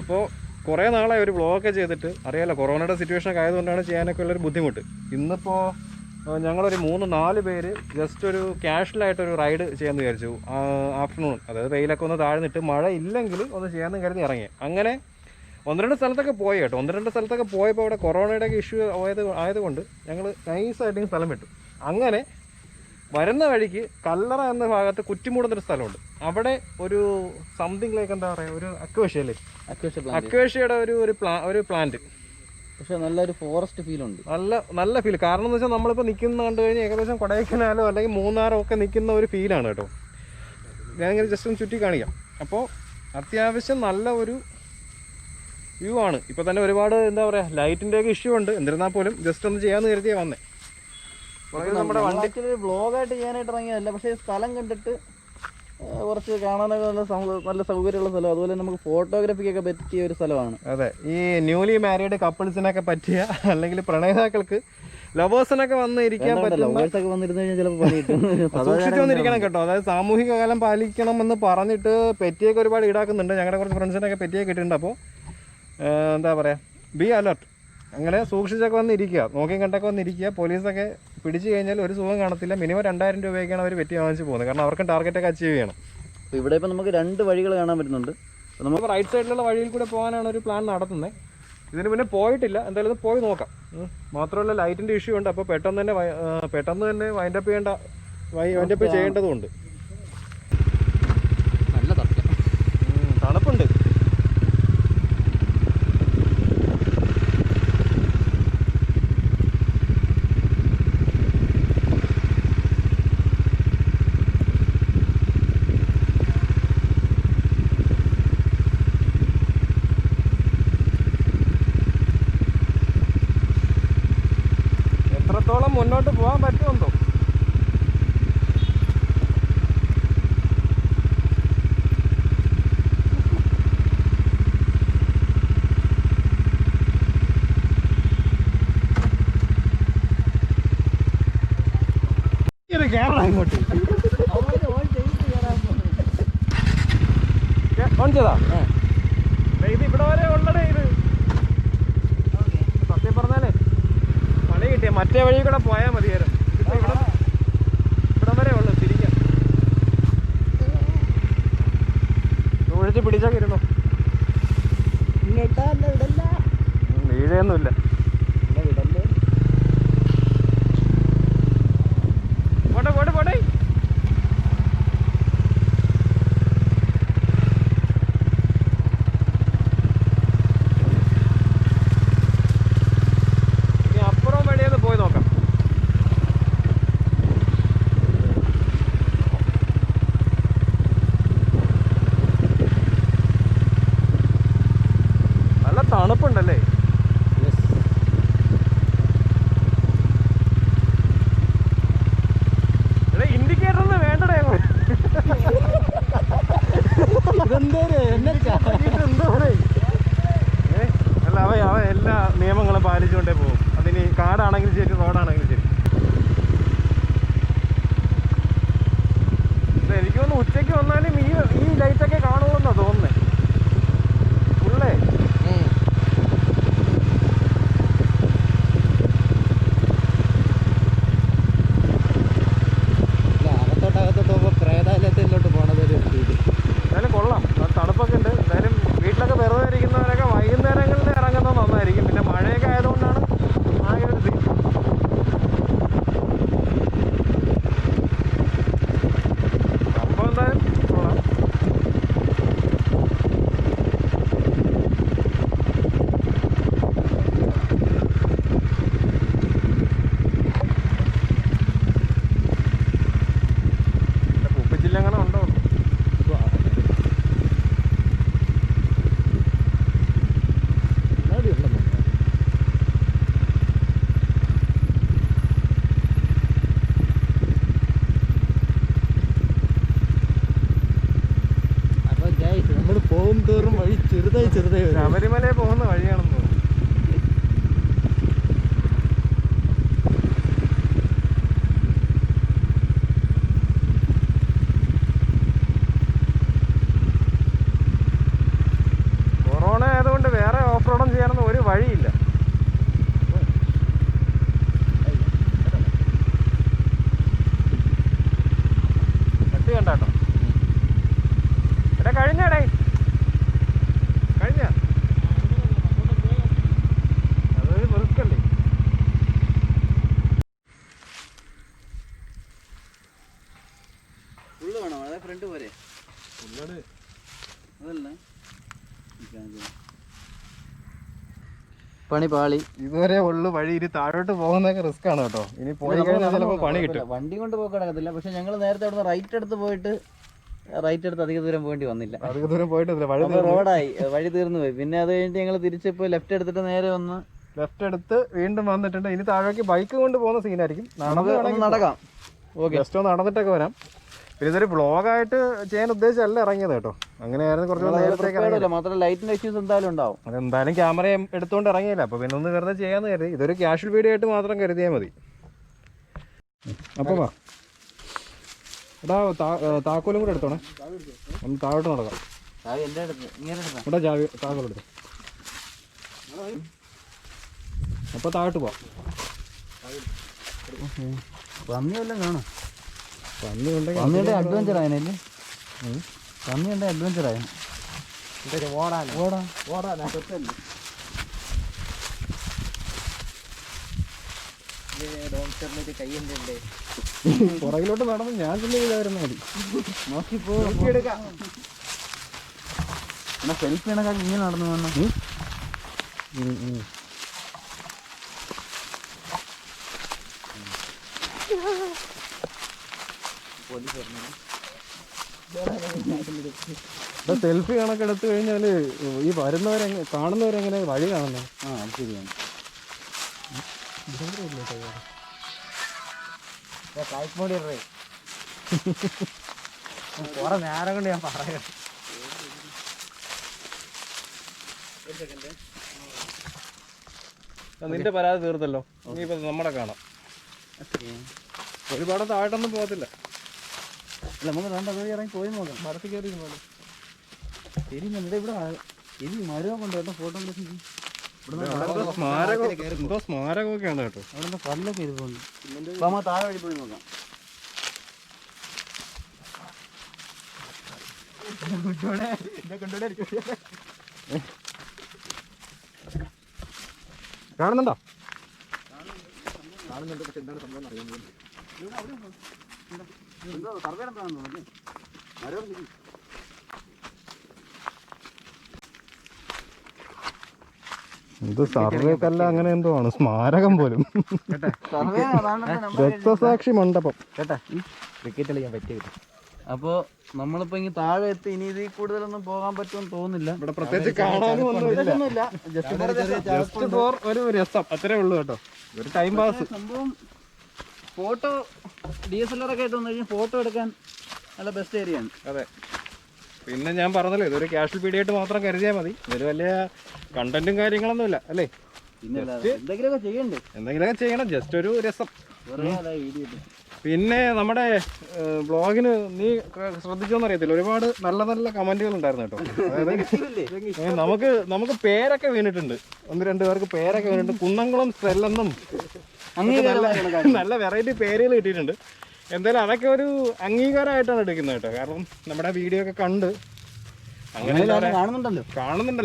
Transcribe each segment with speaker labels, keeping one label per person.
Speaker 1: അപ്പോൾ കുറേ നാളായി ഒരു വ്ളോഗൊക്കെ ചെയ്തിട്ട് അറിയാലോ, കൊറോണയുടെ സിറ്റുവേഷനൊക്കെ ആയതുകൊണ്ടാണ് ചെയ്യാനൊക്കെ ഉള്ളൊരു ബുദ്ധിമുട്ട്. ഇന്നിപ്പോൾ ഞങ്ങളൊരു 3-4 പേര് ജസ്റ്റ് ഒരു ക്യാഷ്വലായിട്ടൊരു റൈഡ് ചെയ്യാമെന്ന് വിചാരിച്ചു. ആഫ്റ്റർനൂൺ, അതായത് വെയിലൊക്കെ ഒന്ന് താഴ്ന്നിട്ട് മഴ ഇല്ലെങ്കിൽ ഒന്ന് ചെയ്യാമെന്ന് കരുതി ഇറങ്ങി. അങ്ങനെ 1-2 സ്ഥലത്തൊക്കെ പോയി കേട്ടോ. 1-2 സ്ഥലത്തൊക്കെ പോയപ്പോൾ അവിടെ കൊറോണയുടെയൊക്കെ ഇഷ്യൂ ആയതുകൊണ്ട് ഞങ്ങൾ നൈസായിട്ട് സ്ഥലം വിട്ടു. അങ്ങനെ വരുന്ന വഴിക്ക് കല്ലറ എന്ന ഭാഗത്ത് കുറ്റിമൂട് എന്നൊരു സ്ഥലമുണ്ട്. അവിടെ ഒരു സംതിങ് ലൈക്ക് എന്താ പറയുക, ഒരു അക്വേഷ്യ അക്വേഷ്യയുടെ ഒരു പ്ലാന്റ്.
Speaker 2: പക്ഷെ നല്ലൊരു ഫോറസ്റ്റ് ഫീൽ ഉണ്ട്,
Speaker 1: നല്ല ഫീൽ. കാരണം എന്ന് വെച്ചാൽ നമ്മളിപ്പോൾ നിൽക്കുന്ന കണ്ടു കഴിഞ്ഞാൽ ഏകദേശം കൊടൈക്കനാലോ അല്ലെങ്കിൽ മൂന്നാറോ ഒക്കെ നിൽക്കുന്ന ഒരു ഫീലാണ് കേട്ടോ. ഞാനിങ്ങനെ ജസ്റ്റ് ഒന്ന് ചുറ്റി കാണിക്കാം. അപ്പോൾ അത്യാവശ്യം നല്ല ഒരു വ്യൂ ആണ്. ഇപ്പോൾ തന്നെ ഒരുപാട് എന്താ പറയുക ലൈറ്റിൻ്റെയൊക്കെ ഇഷ്യൂ ഉണ്ട്. എന്നിരുന്നാൽ പോലും ജസ്റ്റ് ഒന്ന് ചെയ്യാമെന്ന് കരുതിയാൽ വന്നേ.
Speaker 2: നമ്മുടെ വണ്ടിക്ക് വ്ളോഗായിട്ട് ചെയ്യാനായിട്ട് ഇറങ്ങിയതല്ല, പക്ഷേ സ്ഥലം കണ്ടിട്ട് കുറച്ച് കാണാനൊക്കെ നല്ല സൗകര്യമുള്ള സ്ഥലം, അതുപോലെ നമുക്ക് ഫോട്ടോഗ്രാഫിക്കൊക്കെ പറ്റിയ ഒരു സ്ഥലമാണ്.
Speaker 1: അതെ, ഈ ന്യൂലി മാരീഡ് കപ്പിൾസിനൊക്കെ പറ്റിയ, അല്ലെങ്കിൽ പ്രണയിതാക്കൾക്ക്, ലവേഴ്സിനൊക്കെ വന്നിരിക്കാൻ സൂക്ഷിച്ചൊന്നിരിക്കണം കേട്ടോ. അതായത് സാമൂഹിക അകലം പാലിക്കണം എന്ന് പറഞ്ഞിട്ട് പെറ്റിയൊക്കെ ഒരുപാട് ഈടാക്കുന്നുണ്ട്. ഞങ്ങളുടെ കുറച്ച് ഫ്രണ്ട്സിനൊക്കെ പെറ്റിയൊക്കെ ഇട്ടിട്ടുണ്ട്. അപ്പോൾ എന്താ പറയുക, ബി അലർട്ട്. അങ്ങനെ സൂക്ഷിച്ചൊക്കെ വന്നിരിക്കുക, നോക്കിയും കണ്ടൊക്കെ വന്നിരിക്കുക. പോലീസൊക്കെ പിടിച്ചു കഴിഞ്ഞാൽ ഒരു സുഖം കാണത്തില്ല. മിനിമം 2000 രൂപയ്ക്കാണ് അവർ പെറ്റി വാങ്ങിച്ച് പോകുന്നത്. കാരണം അവർക്ക് ടാർഗറ്റൊക്കെ അച്ചീവ് ചെയ്യണം.
Speaker 2: അപ്പോൾ ഇവിടെ ഇപ്പോൾ നമുക്ക് 2 വഴികൾ കാണാൻ പറ്റുന്നുണ്ട്.
Speaker 1: നമ്മൾ റൈറ്റ് സൈഡിലുള്ള വഴിയിൽ കൂടെ പോകാനാണ് ഒരു പ്ലാൻ നടത്തുന്നത്. ഇതിന് പിന്നെ പോയിട്ടില്ല, എന്തായാലും പോയി നോക്കാം. മാത്രമല്ല ലൈറ്റിൻ്റെ ഇഷ്യൂ ഉണ്ട്. അപ്പോൾ പെട്ടെന്ന് തന്നെ വൈൻഡപ്പ് ചെയ്യേണ്ടതുണ്ട്.
Speaker 2: നല്ല
Speaker 1: തണുപ്പുണ്ട്. മുന്നോട്ട് പോകാൻ പറ്റുമെന്തോ. ഇങ്ങോട്ട് ഓൺ ചെയ്താ ഇത് ഇവിടെ വരെ ഉള്ളടേ. ഇത് സത്യം പറഞ്ഞാലേ പണി കിട്ടിയ മറ്റേ വഴി കൂടെ പോയാൽ മതിയായിരുന്നു. ഇതിപ്പോൾ ഇവിടെ വരെ ഉള്ളു തിരിക്കാൻ. ഒഴിച്ച് പിടിച്ചൊക്കെ ഇരുന്നു, വീഴയൊന്നുമില്ല. പോട്ടെ തണുപ്പുണ്ടല്ലേ. ഇൻഡിക്കേറ്റർ ഒന്നും വേണ്ടടേ. അല്ല അവ എല്ലാ നിയമങ്ങളും പാലിച്ചുകൊണ്ടേ പോകും. അതിന് കാടാണെങ്കിലും ശരി, റോഡാണെങ്കിലും ശരി. എനിക്ക് തോന്നുന്നു ഉച്ചയ്ക്ക് വന്നാലും ഈ ലൈറ്റൊക്കെ കാണുമെന്നാണ് തോന്നുന്നത്. ഫുള്ളേ എന്തായാലും കൊള്ളാം. തണുപ്പൊക്കെ ഉണ്ട്. എന്തായാലും വീട്ടിലൊക്കെ വെറുതെ ഇരിക്കുന്നവരൊക്കെ വൈകുന്നേരങ്ങളിൽ ഇറങ്ങുന്നത് നന്നായിരിക്കും. പിന്നെ മഴയൊക്കെ ആയതുകൊണ്ടാണ് ആകെ ഒരു ഇത്. സംഭവം എന്തായാലും കൊള്ളാം.
Speaker 2: തോറും വഴി ചെറുതായി
Speaker 1: ശബരിമല പോകുന്ന വഴിയാണെന്ന് തോന്നുന്നു. കൊറോണ ഓഫ് റോഡും ചെയ്യാനൊന്നും ഒരു വഴിയില്ല. കട്ടി കണ്ടാട്ടോ എടാ, കഴിഞ്ഞാടേ കഴിഞ്ഞ അതൊരു വെറുക്കല്ലേ.
Speaker 2: ഫുള്ള് വേണോ? അതെ ഫ്രണ്ട് പോരെ? അതല്ല പണി പാളി.
Speaker 1: ഇതുവരെ ഉള്ളു വഴി. ഇനി താഴോട്ട് പോകുന്നതൊക്കെ റിസ്ക് ആണ് കേട്ടോ. ഇനി പോയി കഴിഞ്ഞാൽ ചിലപ്പോൾ പണി കിട്ടും.
Speaker 2: വണ്ടി കൊണ്ട് പോയി കിടക്കത്തില്ല. പക്ഷെ ഞങ്ങൾ നേരത്തെ അവിടെ നിന്ന് റൈറ്റ് എടുത്ത് പോയിട്ട് അധിക ദൂരം പോകേണ്ടി വന്നില്ല.
Speaker 1: അധിക ദൂരം പോയിട്ടില്ല,
Speaker 2: റോഡായി, വഴി തീർന്നു പോയി. പിന്നെ അത് കഴിഞ്ഞിട്ട് ഞങ്ങൾ തിരിച്ചിപ്പോൾ ലെഫ്റ്റ് എടുത്തിട്ട് നേരെ വന്ന്
Speaker 1: ലെഫ്റ്റ് എടുത്ത് വീണ്ടും വന്നിട്ടുണ്ട്. ഇനി താഴേക്ക് ബൈക്ക് കൊണ്ട് പോകുന്ന സീനായിരിക്കും.
Speaker 2: നടക്കാം.
Speaker 1: ഓക്കെ, ജസ്റ്റ് ഒന്ന് നടന്നിട്ടൊക്കെ വരാം. പിന്നെ ഇതൊരു ബ്ലോഗായിട്ട് ചെയ്യാൻ ഉദ്ദേശിച്ചല്ല ഇറങ്ങിയത് കേട്ടോ. അങ്ങനെയായിരുന്നു കുറച്ച് നേരത്തേക്ക്.
Speaker 2: മാത്രം ലൈറ്റിന്റെ ഇഷ്യൂസ് എന്തായാലും ഉണ്ടാവും.
Speaker 1: അതെന്തായാലും ക്യാമറ എടുത്തുകൊണ്ട് ഇറങ്ങിയില്ല. അപ്പോൾ പിന്നെ ഒന്ന് വെറുതെ ചെയ്യാമെന്ന് കരുതി. ഇതൊരു ക്യാഷ്വൽ വീഡിയോ ആയിട്ട് മാത്രം കരുതിയാൽ മതി. അപ്പോൾ വാ എടാ, താക്കോലും കൂടെ എടുത്തോണേ. ഒന്ന് താഴോട്ട് നടക്കാം. എടാ ചാവി താക്കോൽ എടുത്തു. അപ്പോൾ താഴോട്ട് പോവാം.
Speaker 2: പന്നി വല്ലതും കാണും.
Speaker 1: പന്നിയുടെ
Speaker 2: അഡ്വഞ്ചർ ആയനല്ലേ? പന്നിയുടെ അഡ്വഞ്ചർ ആയ
Speaker 1: പുറകിലോട്ട് നടന്ന് ഞാൻ തന്നെ ഇതായിരുന്നു മതി.
Speaker 2: നോക്കിപ്പോ സെൽഫി കണക്കാക്കി ഇങ്ങനെ നടന്നു വന്നു.
Speaker 1: സെൽഫി കണക്കെടുത്ത് കഴിഞ്ഞാൽ ഈ കാണുന്നവരെങ്ങനെ വഴി കാണുന്നത്?
Speaker 2: ആ, അത് ശരിയാണ്.
Speaker 1: കുറെ നേരം കൊണ്ട് ഞാൻ പറയാം. നിന്റെ പരാതി തീർത്തല്ലോ. ഇനിയിപ്പോ നമ്മളെ കാണാം. ഒരുപാട് താഴോട്ടൊന്നും പോകത്തില്ല.
Speaker 2: അല്ല, നമുക്ക് ഇറങ്ങി പോയി നോക്കാം.
Speaker 1: മരത്തിൽ കയറി പോലെ
Speaker 2: ശരി. ഇവിടെ ഇനി മരം കൊണ്ട് കേട്ടോ ഫോട്ടോഗ്രാഫി.
Speaker 1: സ്മാരകമൊക്കെയാണ് കേട്ടോ.
Speaker 2: അവിടെ കല്ലൊക്കെ ഇരിപ്പുണ്ട്. നമ്മൾ താഴെ വഴി പോയി നോക്കാം.
Speaker 1: കാണുന്നുണ്ടോ?
Speaker 2: കാണുന്നുണ്ട്. പക്ഷെ എന്താണ് സംഭവം അറിയുന്നത്? സർവേ എന്താണെന്ന് തോന്നുന്നു. മരം
Speaker 1: ഇത് സർവേക്കല്ല, അങ്ങനെ എന്തോ ആണ്. സ്മാരകം പോലും. രക്തസാക്ഷി മണ്ഡപം
Speaker 2: കേട്ടാ. ക്രിക്കറ്റ് കളിക്കാൻ പറ്റിയത്. അപ്പോൾ നമ്മളിപ്പോൾ ഇനി താഴെ എത്തി. ഇനി ഇതിൽ കൂടുതലൊന്നും പോകാൻ പറ്റുമെന്ന് തോന്നുന്നില്ല.
Speaker 1: ഇവിടെ പ്രത്യേകിച്ച് കാണാനൊന്നുമില്ല. ജസ്റ്റ് ഫോർ ഒരു രസം, അത്രേ ഉള്ളൂ കേട്ടോ. ഒരു ടൈം പാസ്.
Speaker 2: സംഭവം ഫോട്ടോ DSLR ഒക്കെ ആയിട്ട് വന്നു കഴിഞ്ഞാൽ ഫോട്ടോ എടുക്കാൻ നല്ല ബെസ്റ്റ് ഏരിയ ആണ്.
Speaker 1: അതെ. പിന്നെ ഞാൻ പറഞ്ഞല്ലോ, ഇതൊരു ക്യാഷ്വൽ വീഡിയോ ആയിട്ട് മാത്രം കരുതിയാൽ മതി. ഇതൊരു വലിയ കണ്ടന്റും കാര്യങ്ങളൊന്നുമില്ല അല്ലേ.
Speaker 2: പിന്നെ എന്തെങ്കിലുമൊക്കെ
Speaker 1: ചെയ്യണം. ജസ്റ്റ് ഒരു രസം. പിന്നെ നമ്മുടെ വ്ളോഗിന് നീ ശ്രദ്ധിച്ചോന്ന് അറിയത്തില്ല, ഒരുപാട് നല്ല നല്ല കമന്റുകൾ ഉണ്ടായിരുന്നു കേട്ടോ. അതായത് നമുക്ക് പേരൊക്കെ വീണിട്ടുണ്ട്. 1-2 പേർക്ക് പേരൊക്കെ വീണിട്ടുണ്ട്. കുന്നംകുളം സ്റ്റെല്ലെന്നും നല്ല വെറൈറ്റി പേരുകൾ കിട്ടിയിട്ടുണ്ട്. എന്തായാലും അതൊക്കെ ഒരു അംഗീകാരമായിട്ടാണ് എടുക്കുന്നത് കേട്ടോ. കാരണം നമ്മുടെ വീഡിയോ ഒക്കെ കണ്ട് അങ്ങനെ കാണുന്നുണ്ടല്ലോ,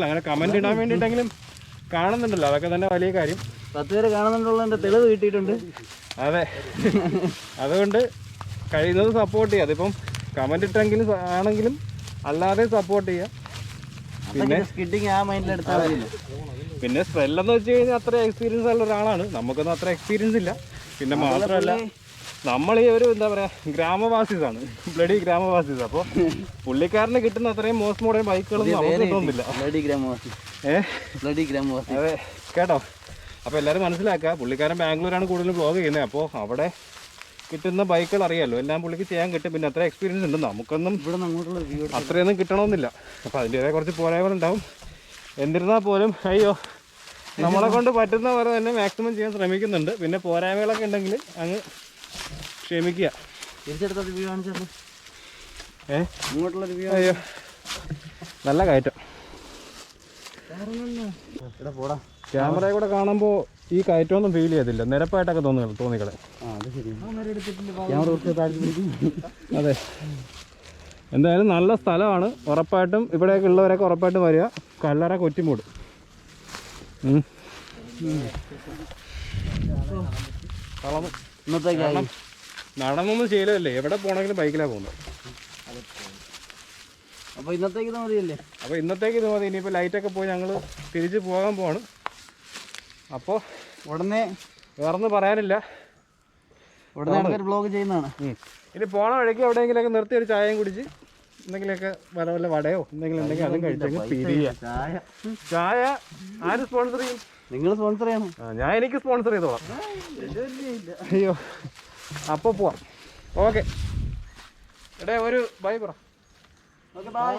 Speaker 1: അങ്ങനെ കമന്റ് ഇടാൻ വേണ്ടിയിട്ടെങ്കിലും കാണുന്നുണ്ടല്ലോ. അതൊക്കെ തന്നെ വലിയ കാര്യം.
Speaker 2: 10 പേര് കാണുന്നുണ്ടെന്നുള്ളതിന്റെ തെളിവ് കിട്ടിയിട്ടുണ്ട്.
Speaker 1: അതെ. അതുകൊണ്ട് കഴിയുന്നത് സപ്പോർട്ട് ചെയ്യുക. അതിപ്പം കമന്റ് ഇട്ടെങ്കിലും ആണെങ്കിലും അല്ലാതെ സപ്പോർട്ട് ചെയ്യുക. പിന്നെ സ്പെല്ലെന്ന് വെച്ച് കഴിഞ്ഞാൽ അത്ര എക്സ്പീരിയൻസ് ഉള്ള ഒരാളാണ്. നമുക്കൊന്നും അത്ര എക്സ്പീരിയൻസ് ഇല്ല. പിന്നെ മാത്രമല്ല നമ്മൾ ഈ ഒരു എന്താ പറയുക ഗ്രാമവാസീസാണ്, ബ്ലഡി ഗ്രാമവാസീസ്. അപ്പോൾ പുള്ളിക്കാരന് കിട്ടുന്ന അത്രയും മോസ്റ്റ് മോഡേൺ ബൈക്കുകളൊന്നും നമുക്ക് കിട്ടുന്നില്ല. അതെ കേട്ടോ. അപ്പോൾ എല്ലാവരും മനസ്സിലാക്കുക, പുള്ളിക്കാരൻ ബാംഗ്ലൂരാണ് കൂടുതലും വ്ളോഗ് ചെയ്യുന്നത്. അപ്പോൾ അവിടെ കിട്ടുന്ന ബൈക്കുകൾ അറിയാമല്ലോ, എല്ലാം പുള്ളിക്ക് ചെയ്യാൻ കിട്ടും. പിന്നെ അത്ര എക്സ്പീരിയൻസ് ഉണ്ട്. നമുക്കൊന്നും അത്രയൊന്നും കിട്ടണമെന്നില്ല. അപ്പോൾ അതിൻ്റെതായ കുറച്ച് പോരായ്മകളുണ്ടാവും. എന്നിരുന്നാൽ പോലും അയ്യോ നമ്മളെ കൊണ്ട് പറ്റുന്ന പോലെ തന്നെ മാക്സിമം ചെയ്യാൻ ശ്രമിക്കുന്നുണ്ട്. പിന്നെ പോരായ്മകളൊക്കെ ഉണ്ടെങ്കിൽ അങ്ങ് ക്ഷമിക്കുക.
Speaker 2: ഇങ്ങോട്ടുള്ള റിവ്യൂ.
Speaker 1: അയ്യോ നല്ല കയറ്റം.
Speaker 2: പോടാ.
Speaker 1: ക്യാമറയിൽ കൂടെ കാണുമ്പോൾ ഈ കയറ്റമൊന്നും ഫീൽ ചെയ്തില്ല, നിരപ്പായിട്ടൊക്കെ തോന്നിക്കളെ. അതെ, എന്തായാലും നല്ല സ്ഥലമാണ്. ഉറപ്പായിട്ടും ഇവിടെയൊക്കെ ഉള്ളവരൊക്കെ ഉറപ്പായിട്ടും വരിക. കല്ലറ കുറ്റിമൂട്. നടന്നൊന്നും ശീലമല്ലേ, എവിടെ പോകണമെങ്കിലും ബൈക്കിലാണ് പോകുന്നത്.
Speaker 2: അപ്പോൾ ഇന്നത്തേക്ക് ഇത് മതിയല്ലേ?
Speaker 1: അപ്പോൾ ഇന്നത്തേക്ക് ഇത് മതി. ഇനിയിപ്പോൾ ലൈറ്റൊക്കെ പോയി ഞങ്ങൾ തിരിച്ച് പോകാൻ പോവാണ്. അപ്പോൾ
Speaker 2: ഉടനെ
Speaker 1: വേറൊന്നും പറയാനില്ല,
Speaker 2: ഉടനെ ഒരു വ്ളോഗ് ചെയ്യുന്നതാണ്.
Speaker 1: ഇനി പോണ വഴിക്ക് എവിടെയെങ്കിലുമൊക്കെ നിർത്തി ഒരു ചായയും കുടിച്ച് എന്തെങ്കിലുമൊക്കെ വല്ല വടയോ എന്തെങ്കിലും ഉണ്ടെങ്കിൽ അതും കഴിച്ചെങ്കിൽ പിരിയാം. ചായ ആര് സ്പോൺസർ ചെയ്യും?
Speaker 2: നിങ്ങൾ സ്പോൺസർ ചെയ്യണം.
Speaker 1: ഞാൻ എനിക്ക് സ്പോൺസർ ചെയ്തോളാം. അയ്യോ, അപ്പോൾ പോവാം. ഓക്കെ, എടേ ഒരു ബൈ പറ.
Speaker 2: Okay, by.